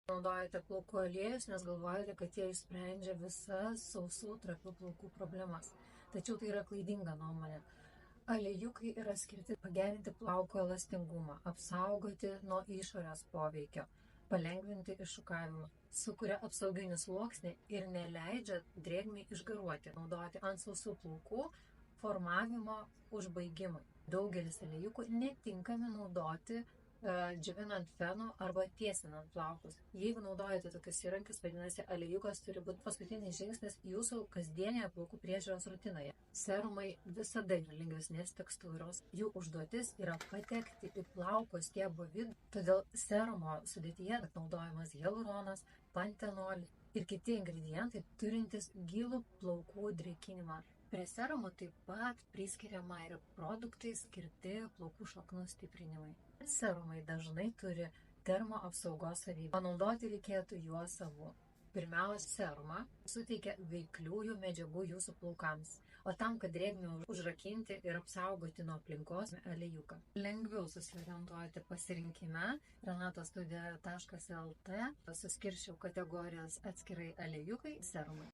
Naudojate plaukų aliejus, nes galvojate, kad jie išsprendžia visas sausų trapių plaukų problemas. Tačiau tai yra klaidinga nuomonė. Aliejukai yra skirti pagerinti plauko elastingumą, apsaugoti nuo išorės poveikio, palengvinti iššukavimą, sukuria apsauginį sluoksnį ir neleidžia drėgmei išgaruoti, naudoti ant sausų plaukų formavimo užbaigimui. Daugelis aliejukų netinkami naudoti džiovinant fenu arba tiesinant plaukus. Jeigu naudojate tokius įrankius, vadinasi, aliejukas turi būti paskutinis žingsnis jūsų kasdienėje plaukų priežiūros rutinoje. Serumai visada yra lengvesnės tekstūros. Jų užduotis yra patekti į plauko stiebo vidų, todėl serumo sudėtyje naudojamas hialuronas, pantenolis ir kiti ingredientai turintys gilų plaukų drėkinimą. Prie serumo taip pat priskiriama ir produktai skirti plaukų šaknų stiprinimui. Serumai dažnai turi termoapsaugos savybių. Panaudoti reikėtų juos abu. Pirmiausia, serumą suteikia veikliųjų medžiagų jūsų plaukams, o tam, kad drėgmę užrakinti ir apsaugoti nuo aplinkos, aliejuką. Lengviau susiorientuoti pasirinkime renatostudija.lt suskirčiau kategorijas atskirai aliejukai, serumai.